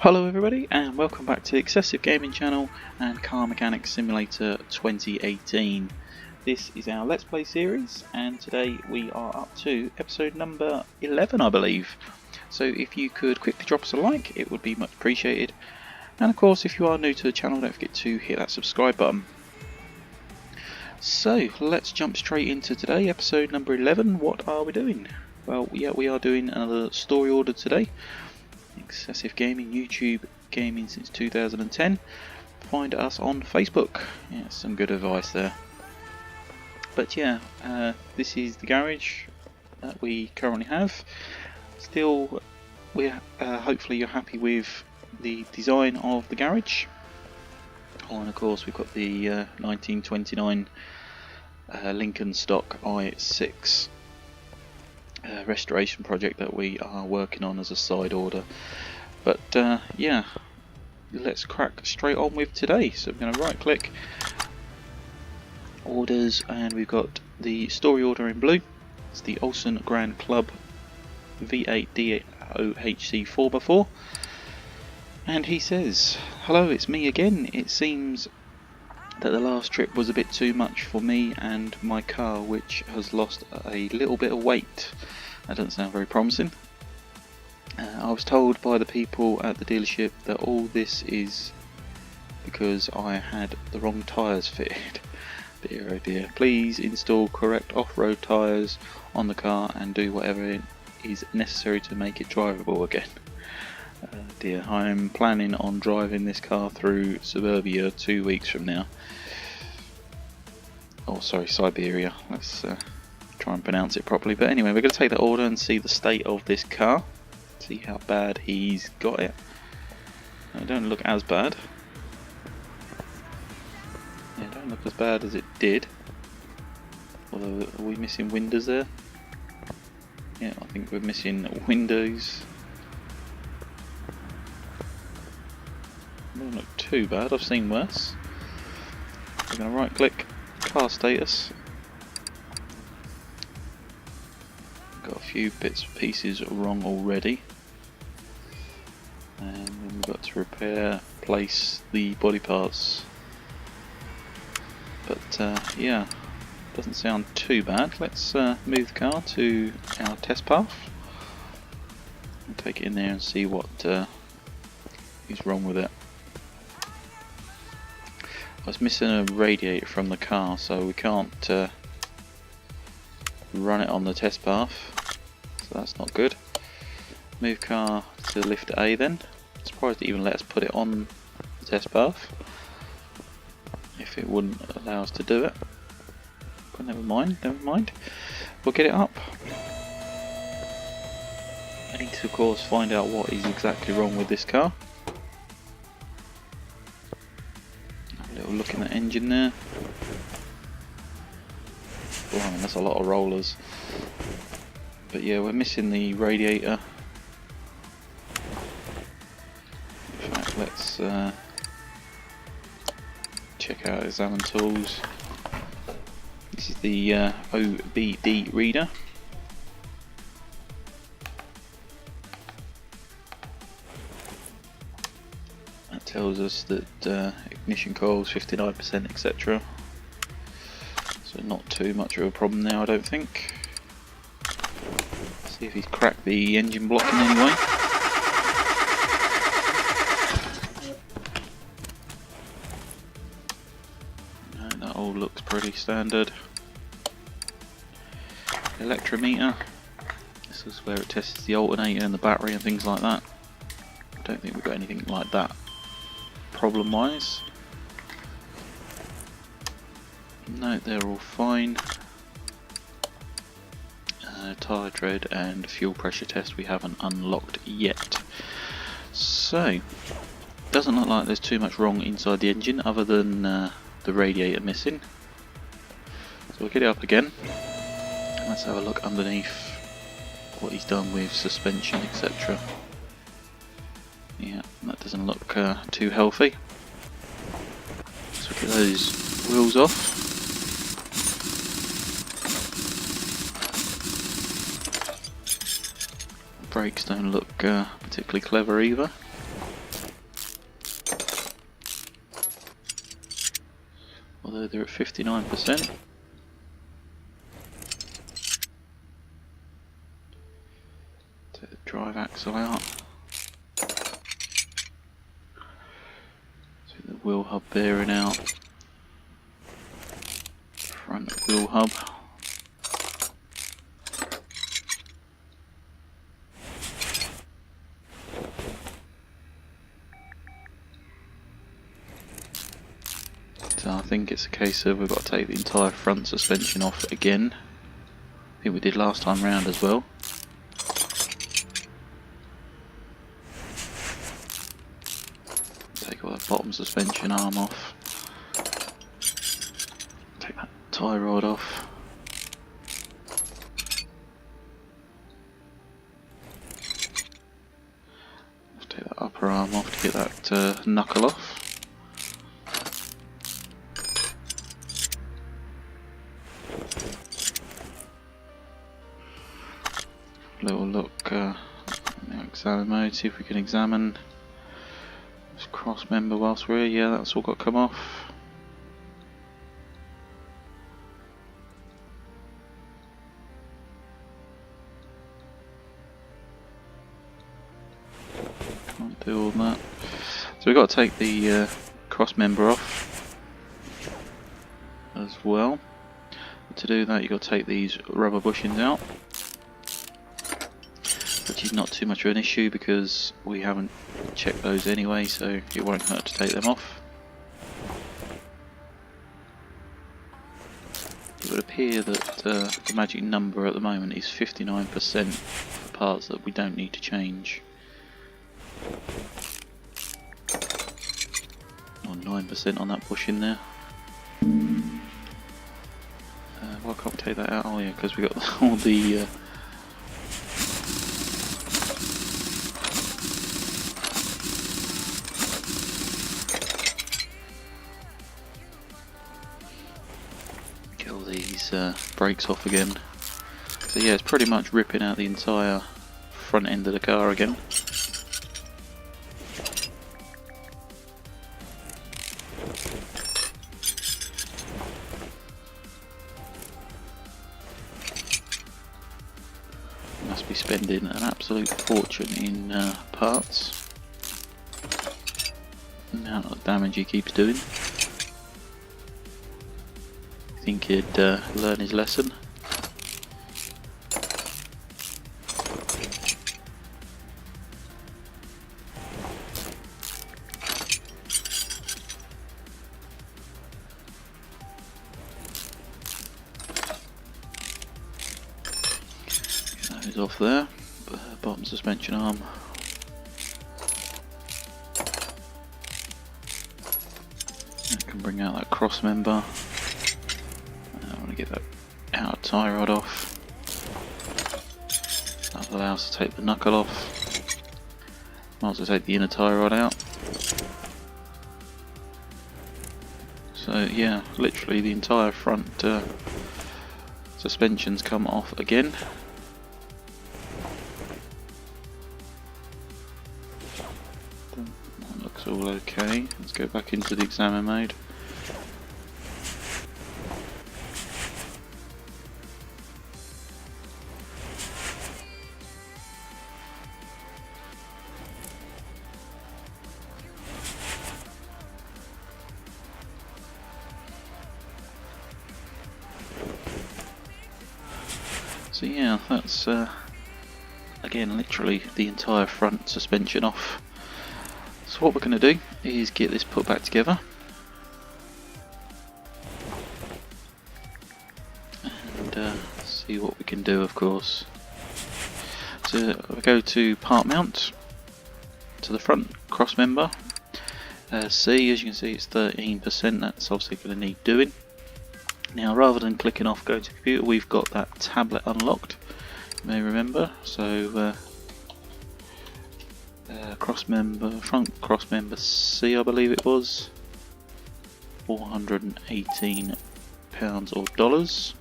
Hello everybody and welcome back to XsivGaming channel and Car Mechanics Simulator 2018. This is our Let's Play series and today we are up to episode number 11 I believe. So if you could quickly drop us a like it would be much appreciated, and of course if you are new to the channel don't forget to hit that subscribe button. So let's jump straight into today, episode number 11. What are we doing? Well yeah, we are doing another story order today. XsivGaming, YouTube gaming since 2010. Find us on Facebook. Yeah, some good advice there. But yeah, this is the garage that we currently have. Still, hopefully you're happy with the design of the garage. Oh, and of course we've got the 1929 Lincoln stock i6 restoration project that we are working on as a side order. But yeah, let's crack straight on with today. So I'm going to right click orders and we've got the story order in blue. It's the Olsen Grand Club V8 DOHC 4x4, and he says, hello, it's me again. It seems that the last trip was a bit too much for me and my car, which has lost a little bit of weight. That doesn't sound very promising. I was told by the people at the dealership that all this is because I had the wrong tyres fitted. Dear oh dear. Please install correct off-road tyres on the car and do whatever is necessary to make it drivable again. Dear, I'm planning on driving this car through Suburbia 2 weeks from now. Oh sorry, Siberia. Let's try and pronounce it properly. But anyway, we're going to take that order and see the state of this car. See how bad he's got it. It don't look as bad. Yeah, it don't look as bad as it did. Although, are we missing windows there? Yeah, I think we're missing windows. Doesn't look too bad, I've seen worse. We're going to right click, car status. Got a few bits and pieces wrong already. And then we've got to replace the body parts. But yeah, doesn't sound too bad. Let's move the car to our test path. And take it in there and see what is wrong with it. I was missing a radiator from the car, so we can't run it on the test path, so that's not good. Move car to lift A then. Surprised it even let us put it on the test path if it wouldn't allow us to do it, but never mind, we'll get it up. I need to of course find out what is exactly wrong with this car. Look in the engine there. Blimey, that's a lot of rollers. But yeah, we're missing the radiator. In fact, let's check out examine tools. This is the OBD reader. Tells us that ignition coils 59%, etc. So not too much of a problem now, I don't think. See if he's cracked the engine block in any way. No, that all looks pretty standard. Electrometer. This is where it tests the alternator and the battery and things like that. I don't think we've got anything like that problem wise. No, they're all fine. Tyre tread and fuel pressure test we haven't unlocked yet. So, doesn't look like there's too much wrong inside the engine other than the radiator missing. So we'll get it up again. Let's have a look underneath what he's done with suspension, etc. Yeah, that doesn't look too healthy. Let's get those wheels off. Brakes don't look particularly clever either. although they're at 59%. Take the drive axle out. Take the wheel hub bearing out. Front wheel hub. So I think it's a case of we've got to take the entire front suspension off again. I think we did last time round as well. Take all that bottom suspension arm off. Take that tie rod off. Take that upper arm off to get that knuckle off. Little look in the examine mode, see if we can examine this cross member whilst we're here. Yeah, that's all got to come off. Can't do all that. So we've got to take the cross member off as well. To do that, you've got to take these rubber bushings out, which is not too much of an issue because we haven't checked those anyway, so it won't hurt to take them off. It would appear that the magic number at the moment is 59% for parts that we don't need to change. Or 9% on that bushing there. Why can't we take that out? Oh yeah, because we got all the get all these brakes off again. So yeah, it's pretty much ripping out the entire front end of the car again. Must be spending an absolute fortune in parts. The amount of damage he keeps doing. I think he'd learn his lesson. Get those off there. Bottom suspension arm. I can bring out that cross member. I want to get that outer tie rod off. That allows us to take the knuckle off. Might as well take the inner tie rod out. So yeah, literally the entire front suspension's come off again. That looks all okay. Let's go back into the examiner mode. So yeah, that's again literally the entire front suspension off. So what we're going to do is get this put back together and see what we can do, of course. So we go to part mount, to the front cross member. C, as you can see, it's 13%. That's obviously going to need doing. Now, rather than clicking off go to computer, we've got that tablet unlocked, you may remember. So cross member, front cross member C, I believe it was, £418 or dollars.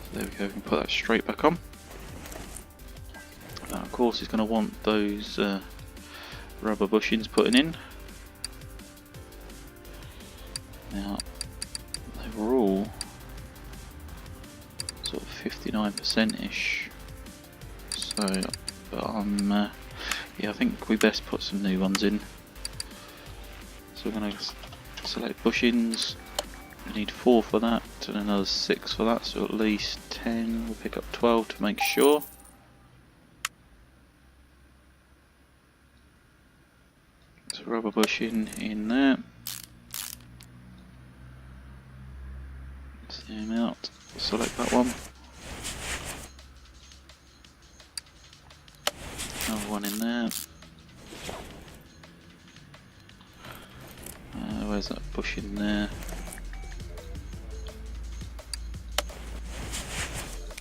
So there we go, we can put that straight back on. Now, of course, it's going to want those rubber bushings putting in. Now, they were all sort of 59%-ish. So, but yeah, I think we best put some new ones in. So we're going to select bushings. We need 4 for that and another 6 for that, so at least 10. We'll pick up 12 to make sure. So rubber bushing in there. Zoom out, select that one. Another one in there. Where's that bushing there?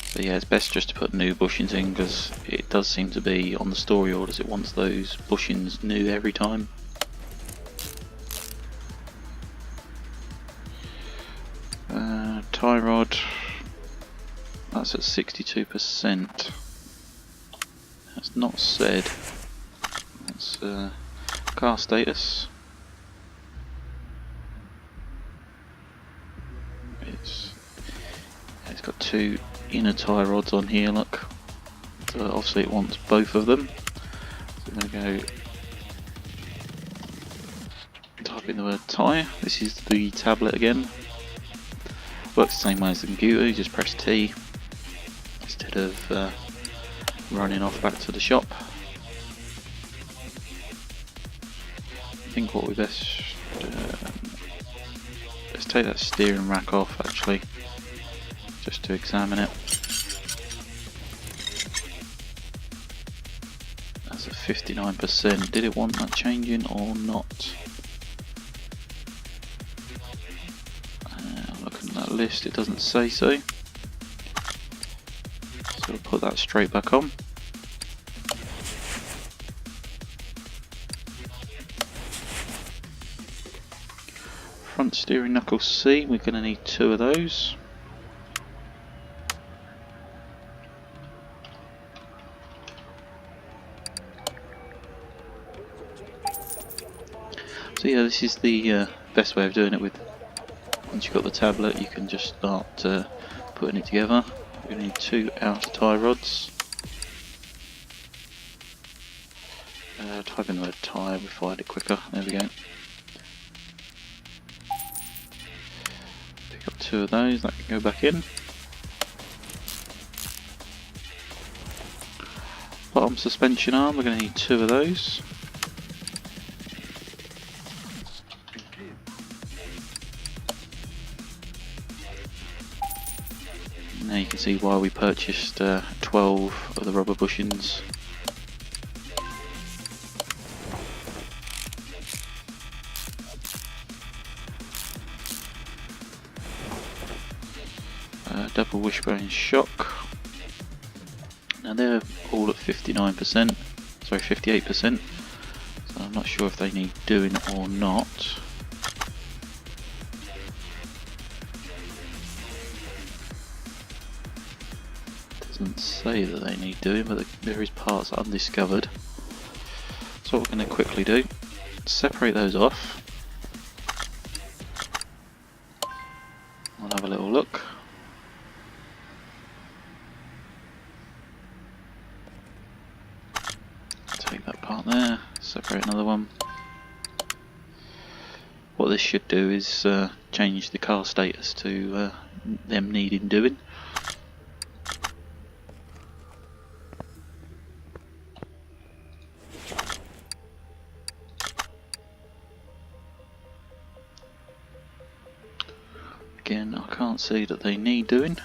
So yeah, it's best just to put new bushings in, because it does seem to be on the story orders, it wants those bushings new every time. Tie rod, that's at 62%. That's not said. That's car status. It's got 2 inner tie rods on here, look. So obviously it wants both of them. So I'm going to go type in the word tie. This is the tablet again. Works the same way as the computer, you just press T instead of running off back to the shop. I think what we best let's take that steering rack off actually, just to examine it. That's at 59%. Did it want that changing or not? Looking at that list, it doesn't say so. So we'll put that straight back on. Front steering knuckle C, we're going to need 2 of those. So yeah, this is the best way of doing it. With once you've got the tablet, you can just start putting it together. We're going to need 2 outer tie rods. Type in the word tie, we find it quicker. There we go. Pick up 2 of those, that can go back in. Bottom suspension arm, we're going to need 2 of those. Now you can see why we purchased 12 of the rubber bushings. Double wishbone shock. Now they're all at 59%, sorry 58%, so I'm not sure if they need doing or not. Doesn't say that they need doing, but there is parts undiscovered. So what we're going to quickly do, separate those off. We'll have a little look. Take that part there, separate another one. What this should do is change the car status to them needing doing. Again, I can't see that they need doing.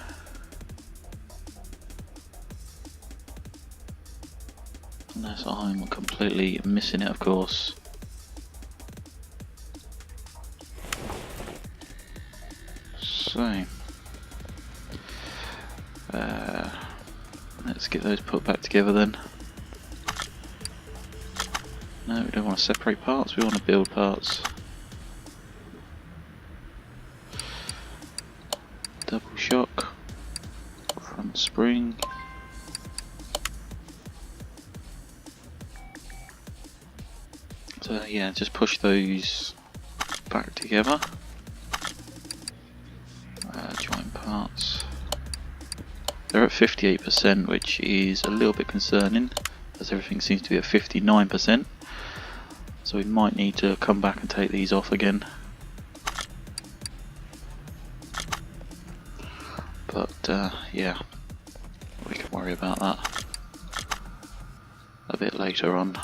Unless I'm completely missing it, of course. So, let's get those put back together then. No, we don't want to separate parts, we want to build parts. Double shock, front spring. So yeah, just push those back together. Joint parts. They're at 58%, which is a little bit concerning, as everything seems to be at 59%. So we might need to come back and take these off again. But yeah, we can worry about that a bit later on.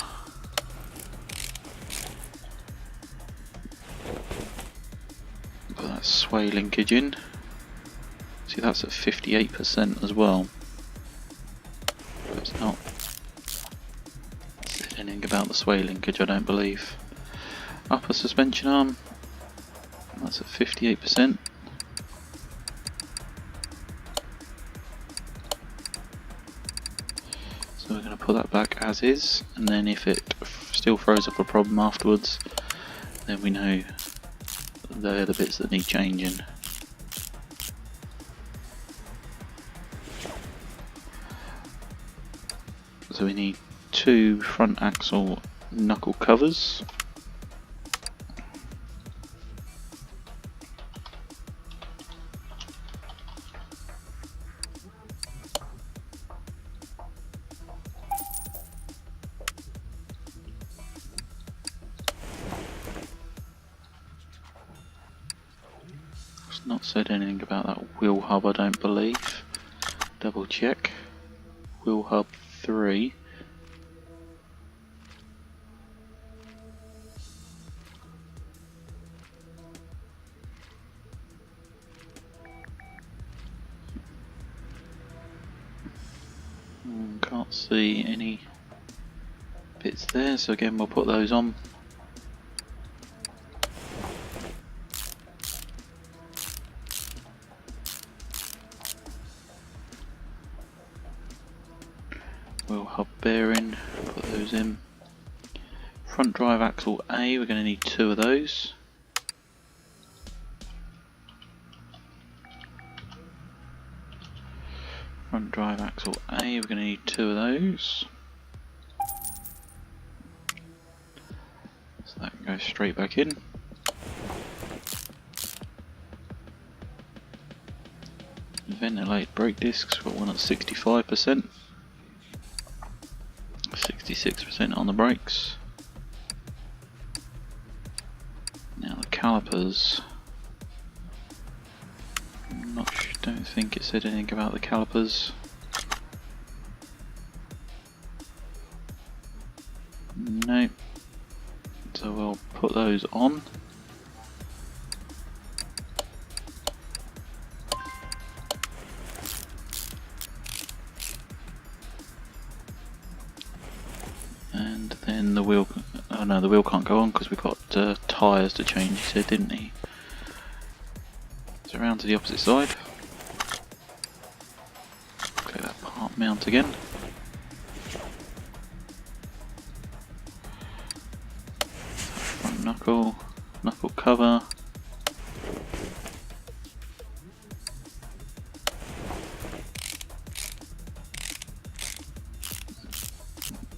Put that sway linkage in. See, that's at 58% as well. It's not said anything about the sway linkage, I don't believe. Upper suspension arm, that's at 58%. So we're going to put that back as is, and then if it still throws up a problem afterwards, then we know they're the bits that need changing. So we need 2 front axle knuckle covers. It's not said anything about that wheel hub, I don't believe. Double check. Wheel hub 3. Can't see any bits there, so again we'll put those on. Wheel hub bearing, put those in. Front drive axle A, we're going to need 2 of those. Front drive axle A, we're going to need 2 of those. So that can go straight back in. Ventilate brake discs, we've got one at 65%. 66% on the brakes. Now the calipers, don't think it said anything about the calipers. No. So we'll put those on. And then the wheel, oh no, the wheel can't go on because we've got tyres to change, he said, didn't he? So around to the opposite side. Click that part mount again. Front knuckle cover.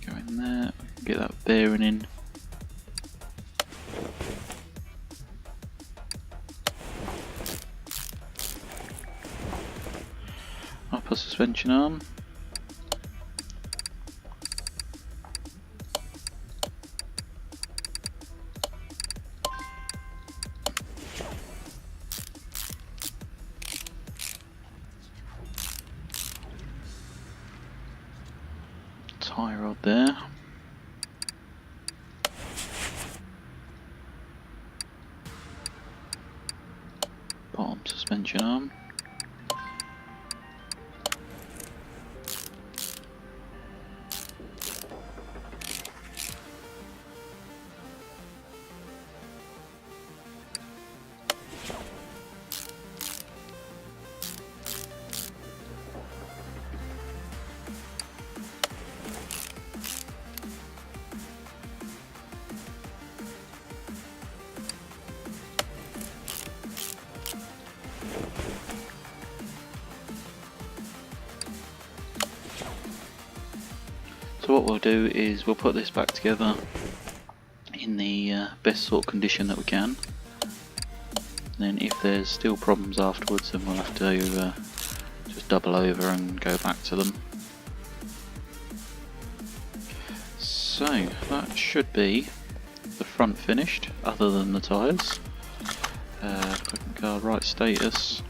Go in there, get that bearing in. Upper suspension arm. Tie rod there. Bottom suspension arm. So what we'll do is we'll put this back together in the best sort of condition that we can. And then if there's still problems afterwards, then we'll have to just double over and go back to them. So that should be the front finished, other than the tyres. Clicking car, right status.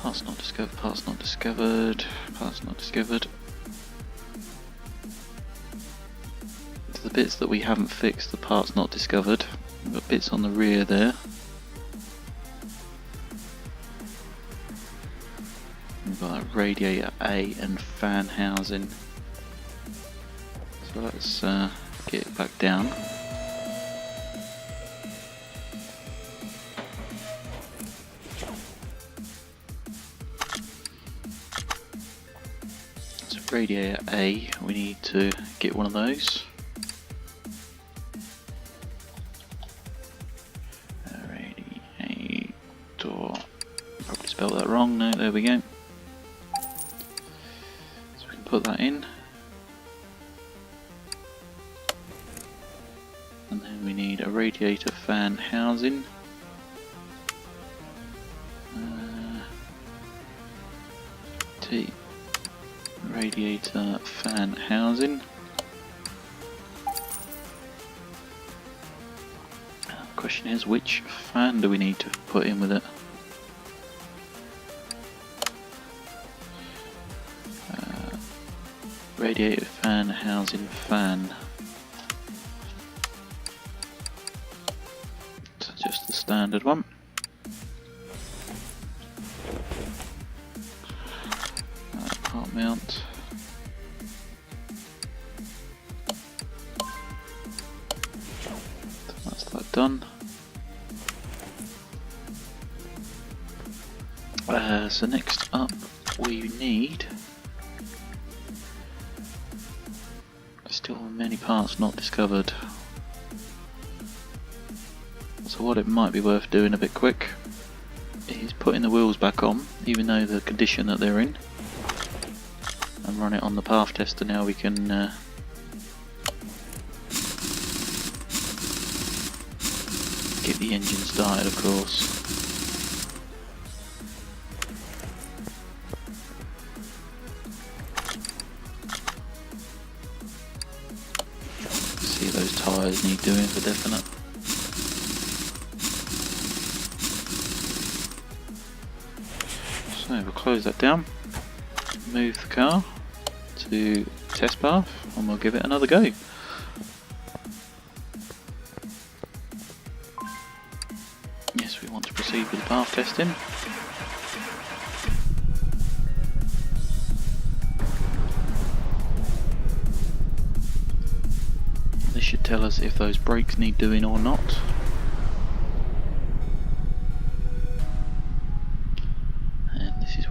Parts not discovered, parts not discovered, parts not discovered. The bits that we haven't fixed, the parts not discovered. We've got bits on the rear there. We've got that radiator A and fan housing. So let's get it back down. So radiator A, we need to get one of those. Probably spelled that wrong. No, there we go. So we can put that in. And then we need a radiator fan housing. T. Radiator fan housing. The question is, which fan do we need to put in with it? Radiator fan housing fan. So just the standard one. Part mount. So that's that done. So next up we need still many parts not discovered. So what it might be worth doing a bit quick is putting the wheels back on, even though the condition that they're in, and run it on the path tester. Now we can get the engine started, of course. See, those tyres need doing for definite. So we'll close that down, move the car to test path, and we'll give it another go. Yes, we want to proceed with the path testing. This should tell us if those brakes need doing or not.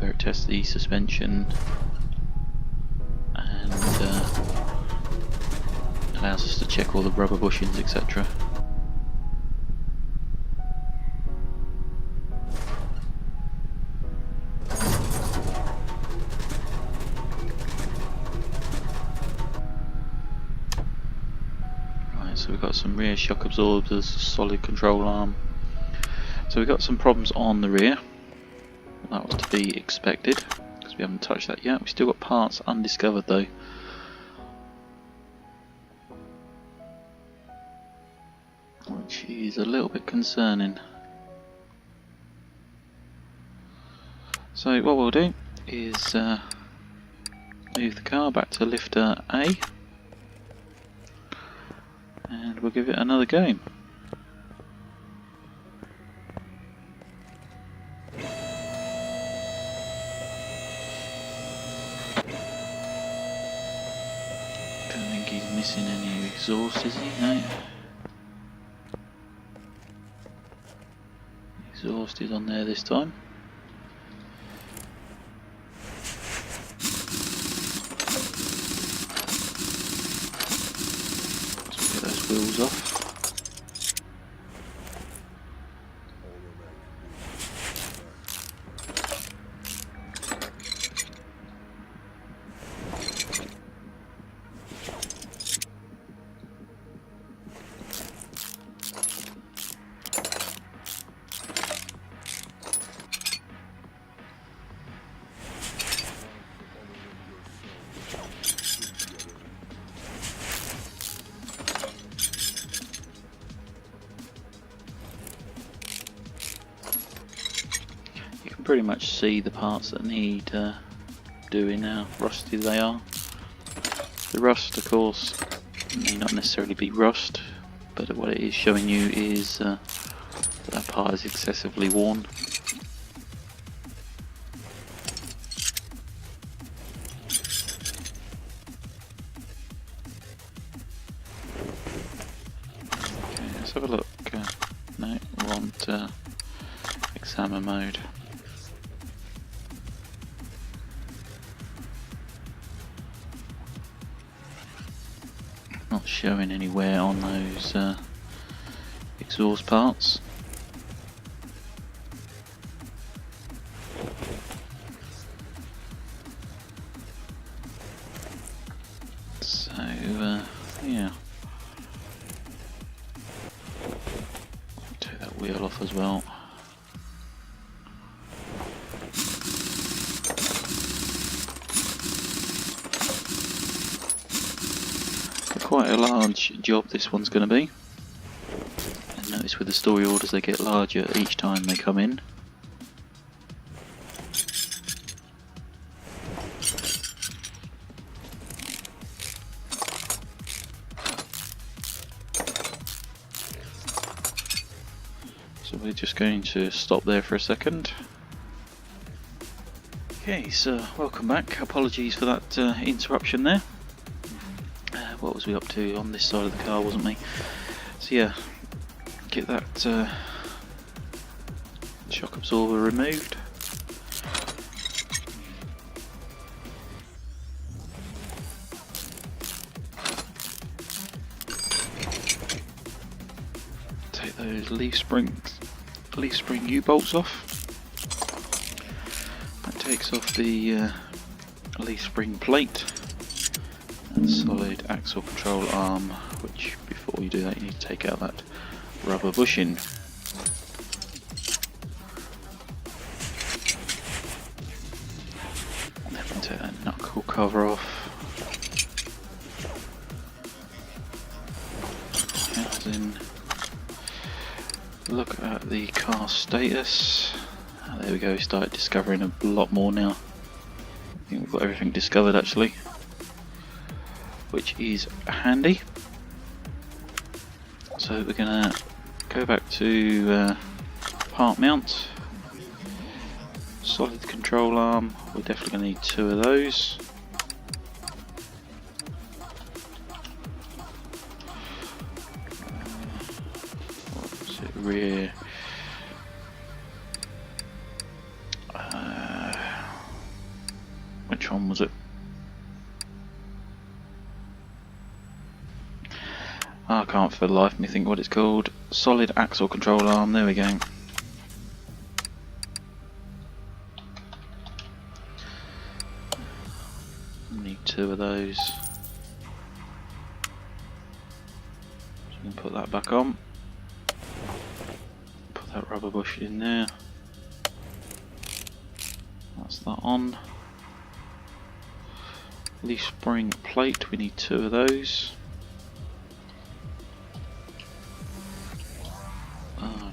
Where it tests the suspension and allows us to check all the rubber bushings, etc. Right, so we've got some rear shock absorbers, solid control arm. So we've got some problems on the rear. That was to be expected, because we haven't touched that yet. We've still got parts undiscovered though. Which is a little bit concerning. So what we'll do is move the car back to lifter A, and we'll give it another go. Missing any exhaust, is he? No. Exhaust is on there this time. Let's get those wheels off. pretty much see the parts that need doing, how rusty they are. The rust, of course, may not necessarily be rust, but what it is showing you is that part is excessively worn. Okay, let's have a look. No, we want examine mode. Not showing anywhere on those exhaust parts. So yeah, take that wheel off as well. Quite a large job this one's going to be. And notice with the story orders they get larger each time they come in. So we're just going to stop there for a second. Okay, so welcome back. Apologies for that interruption there. What was we up to on this side of the car, wasn't we? So yeah, get that shock absorber removed. Take those leaf spring U-bolts off. That takes off the leaf spring plate. Solid axle control arm, which before you do that you need to take out that rubber bushing. And then we take that knuckle cover off. Housing. Look at the car status. There we go, we started discovering a lot more now. I think we've got everything discovered actually, which is handy. So we're going to go back to part mount, solid control arm. We're definitely going to need 2 of those. What's it, rear? Which one was it? I can't for the life of me think what it's called. Solid axle control arm, there we go. Need 2 of those. So we can put that back on. Put that rubber bush in there. That's that on. Leaf spring plate, we need 2 of those.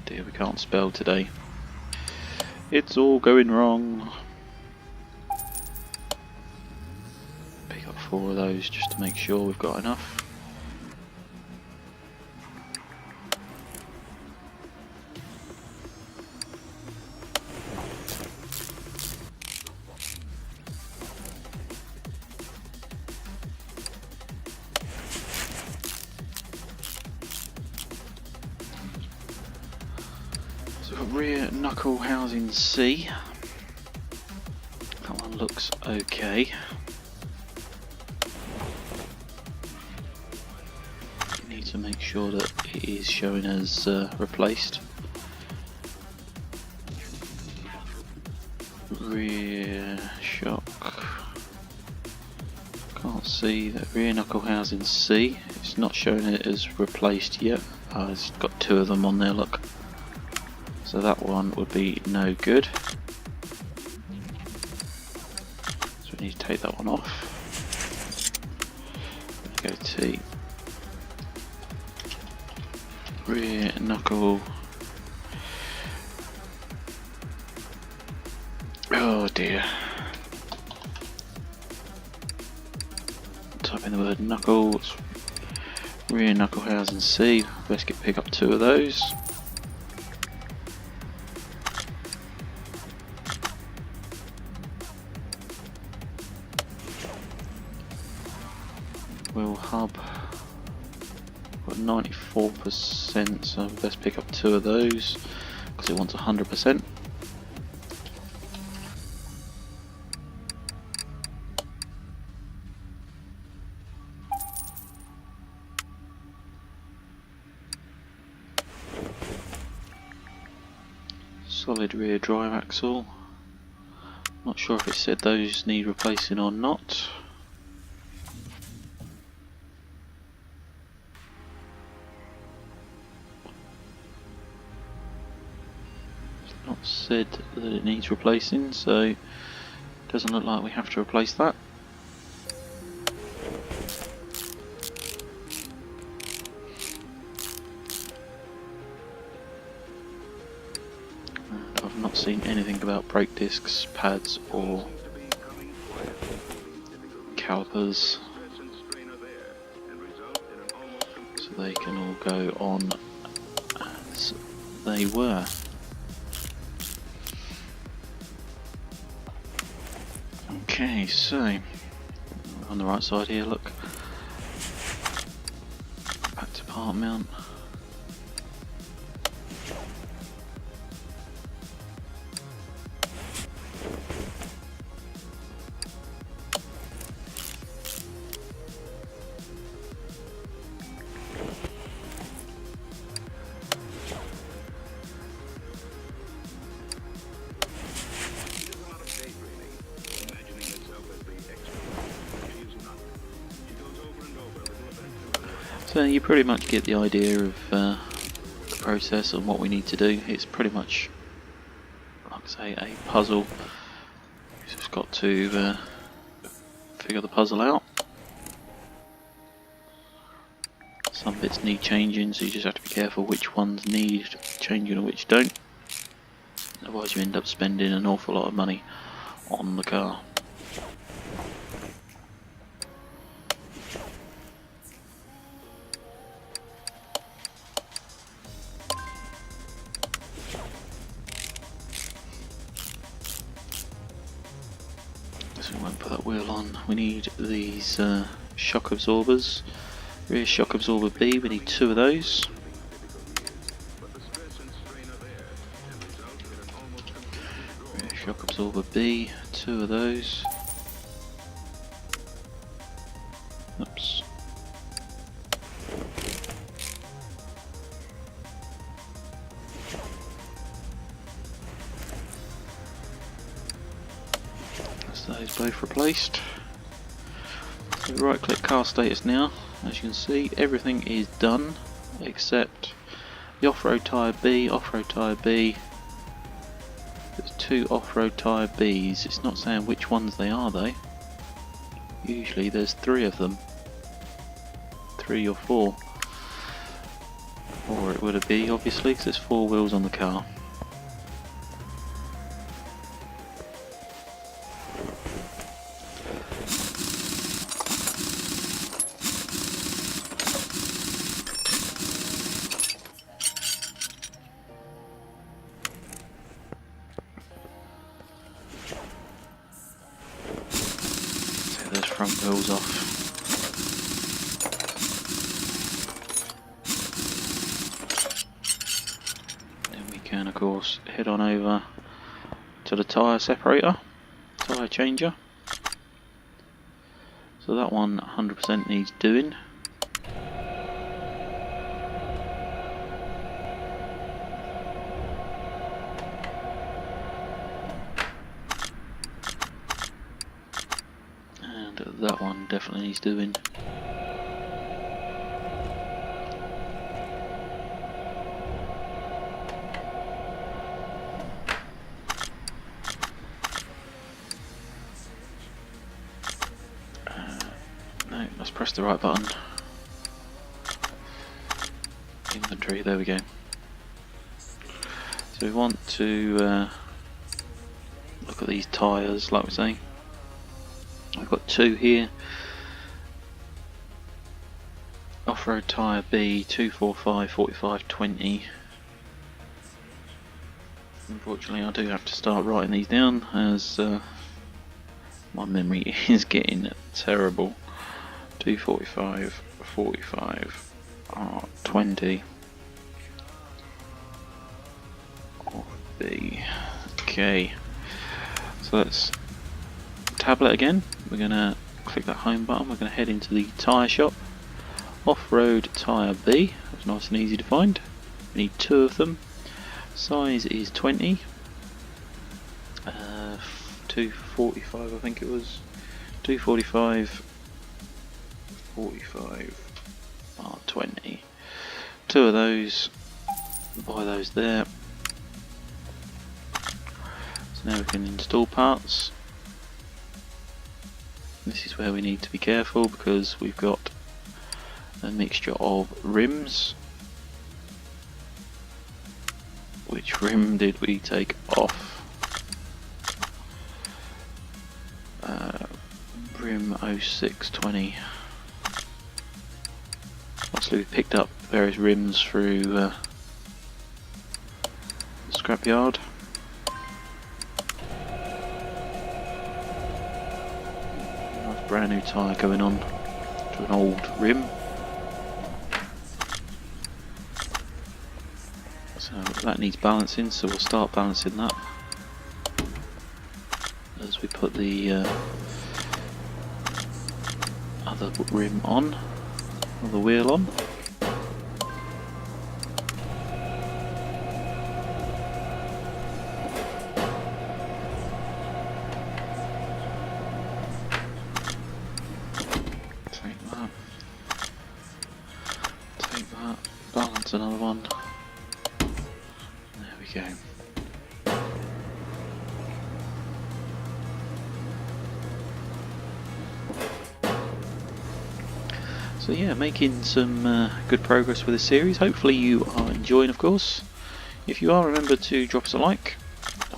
Dear, we can't spell today. It's all going wrong. Pick up 4 of those just to make sure we've got enough. So rear knuckle housing C. That one looks okay. Need to make sure that it is showing as replaced. Rear shock. Can't see that rear knuckle housing C. It's not showing it as replaced yet. It's got 2 of them on there, look. So that one would be no good. So we need to take that one off. Go to rear knuckle Oh dear. Type in the word knuckles. Rear knuckle housing C. Best pick up 2 of those. Wheel hub. Got 94%, so best pick up 2 of those because it wants 100%. Solid rear drive axle. Not sure if it said those need replacing or not. It's not said that it needs replacing, so it doesn't look like we have to replace that. I've not seen anything about brake discs, pads or calipers, so they can all go on as they were. Okay, so on the right side here, look, back to part mount. So you pretty much get the idea of the process and what we need to do. It's pretty much, like I say, a puzzle. You've just got to figure the puzzle out. Some bits need changing, so you just have to be careful which ones need changing and which don't. Otherwise you end up spending an awful lot of money on the car. So we won't put that wheel on. We need these shock absorbers. Rear shock absorber B, we need 2 of those. Rear shock absorber B, 2 of those. Oops. That's those both replaced. So right click car status now. As you can see, everything is done except the off-road tyre B, off-road tyre B. There's 2 off-road tyre Bs. It's not saying which ones they are though. Usually there's 3 of them. 3 or 4. Or it would be obviously because there's 4 wheels on the car. Those front wheels off. Then we can of course head on over to the tyre separator, tyre changer. So that one 100% needs doing. That one definitely needs doing. No, let's press the right button. Inventory, there we go. So we want to look at these tyres, like we're saying. I've got two here. Off-road tyre B, 245, 45, 20. Unfortunately I do have to start writing these down as my memory is getting terrible. 245, 45, 20. Off B. Okay. So let's tablet again. We're going to click that home button. We're going to head into the tyre shop. Off-road tyre B. That's nice and easy to find. We need two of them. Size is 20. 245 I think it was. 245, 45, 20. Two of those. Buy those there. So now we can install parts. This is where we need to be careful because we've got a mixture of rims. Which rim did we take off? Rim 0620. Obviously we picked up various rims through the scrapyard. Nice brand new tyre going on to an old rim. So that needs balancing, so we'll start balancing that as we put the other rim on, or the wheel on. Take that, balance another one. There we go. So yeah, making some good progress with this series. Hopefully you are enjoying, of course. If you are, remember to drop us a like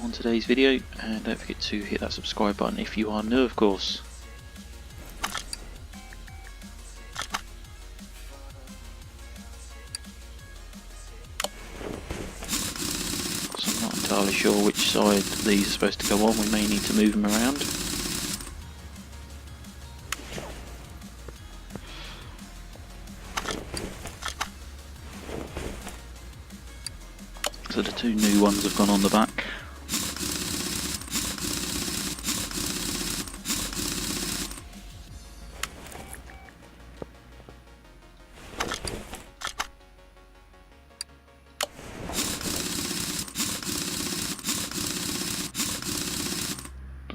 on today's video, and don't forget to hit that subscribe button if you are new, of course. So I'm not entirely sure which side these are supposed to go on. We may need to move them around. So the two new ones have gone on the back.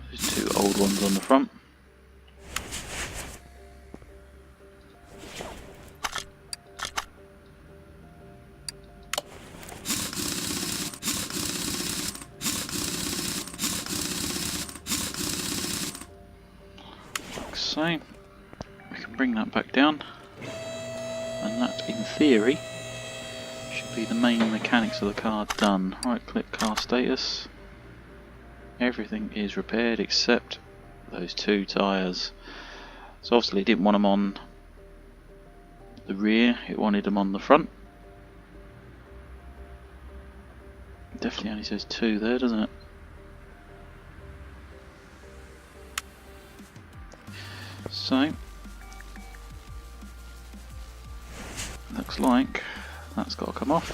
There's two old ones on the front. So we can bring that back down, and that in theory should be the main mechanics of the car done. Right click car status, everything is repaired except those two tyres. So obviously it didn't want them on the rear, it wanted them on the front. It definitely only says two there, doesn't it? So, looks like that's got to come off.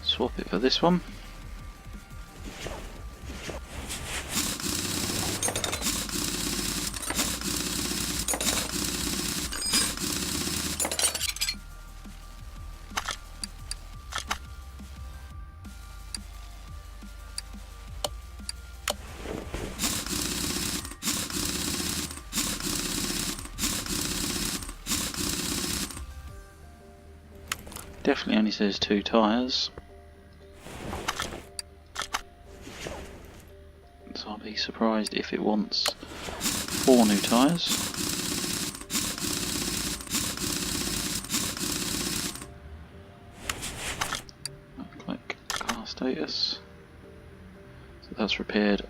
Swap it for this one. Definitely only says two tyres, so I'll be surprised if it wants 4 new tyres. status. So that's repaired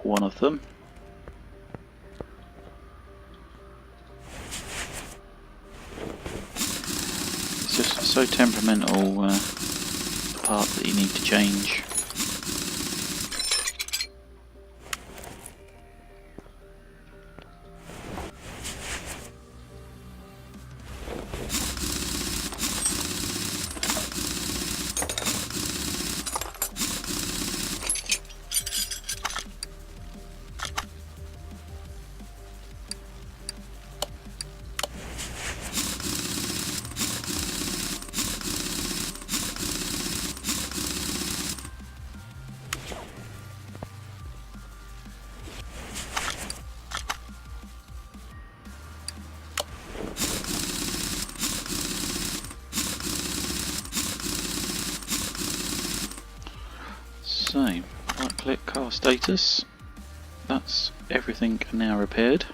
one of them. It's just so temperamental, the part that you need to change. So, right click car status, that's everything now repaired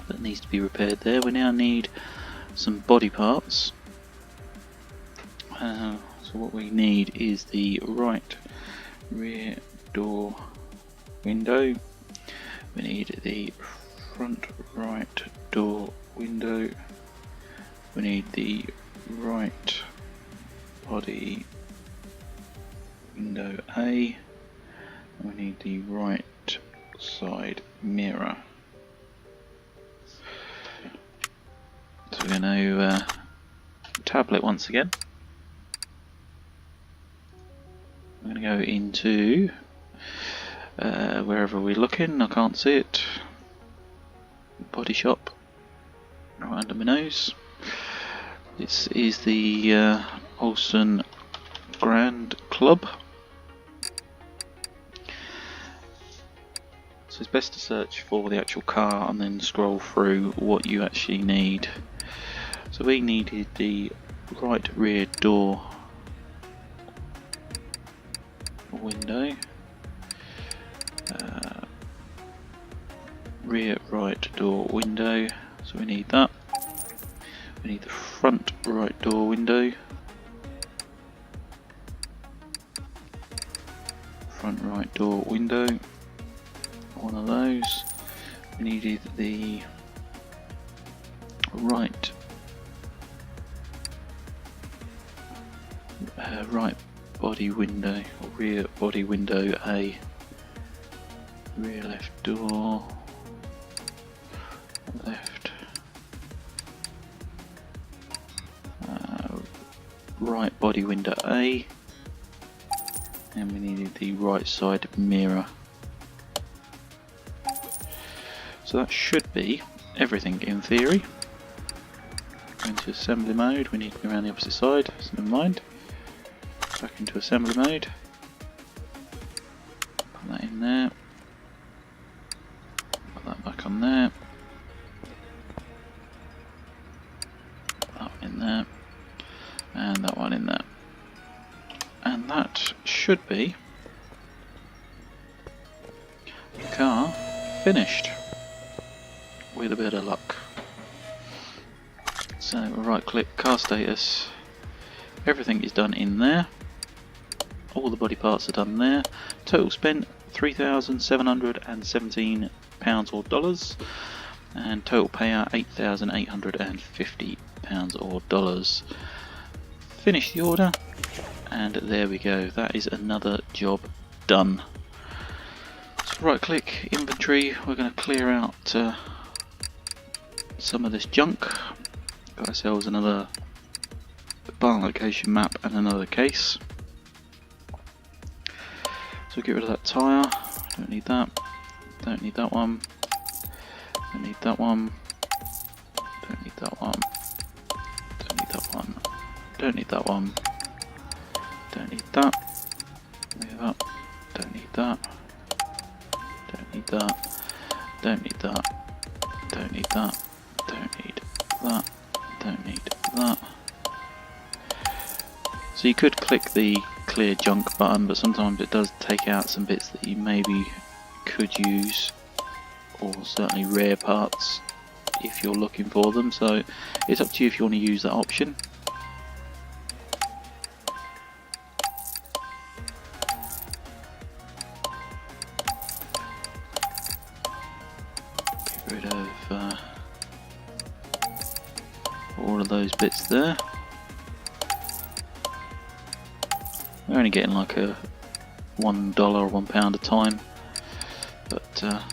that needs to be repaired there. We now need some body parts. So what we need is the right rear door window, we need the front right door window, we need the right body window A, and we need the right side mirror. So we're going to tablet once again. I'm going to go into wherever we're looking, I can't see it, body shop, right under my nose. This is the Olsen Grand Club. So it's best to search for the actual car and then scroll through what you actually need. So we needed the right rear door window, rear right door window, so we need that. We need the front right door window, front right door window, one of those. We needed the right right body window, or rear body window A, rear left door, left right body window A, and we needed the right side mirror. So that should be everything in theory. Go into assembly mode, we need to go around the opposite side, so never mind. Back into assembly mode. Put that in there. Put that back on there. Put that one in there. And that one in there. And that should be the car finished. With a bit of luck. So we'll right click car status, everything is done in there, all the body parts are done there. Total spent £3,717 or dollars, and total payout £8,850 or dollars. Finish the order, and there we go, that is another job done. So right click inventory, we're going to clear out some of this junk. Got ourselves another barn location map and another case. So get rid of that tyre, don't need that, don't need that one, don't need that one, don't need that one, don't need that one, don't need that one, don't need that, don't need that, don't need that, don't need that, don't need that, don't need that, don't need that. So you could click the clear junk button, but sometimes it does take out some bits that you maybe could use, or certainly rare parts if you're looking for them, so it's up to you if you want to use that option. those bits there. We're only getting like a $1 or £1 a time, but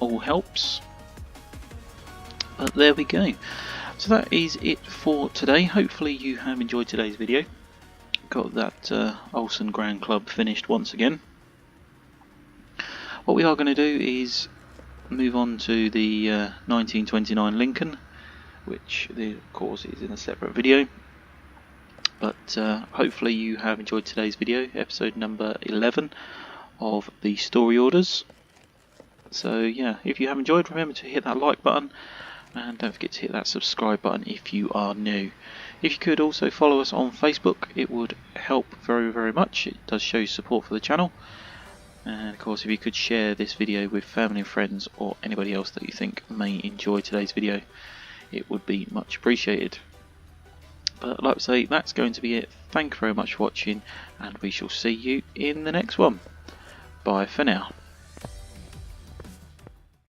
all helps. But there we go. So that is it for today. Hopefully you have enjoyed today's video. Got that Olsen Grand Club finished once again. What we are going to do is move on to the 1929 Lincoln, which of course is in a separate video. But hopefully you have enjoyed today's video, episode number 11 of the story orders. So yeah, if you have enjoyed, remember to hit that like button, and don't forget to hit that subscribe button if you are new. If you could also follow us on Facebook, it would help very, very much. It does show support for the channel. And of course, if you could share this video with family and friends or anybody else that you think may enjoy today's video, it would be much appreciated. But like I say, that's going to be it. Thank you very much for watching, and we shall see you in the next one. Bye for now.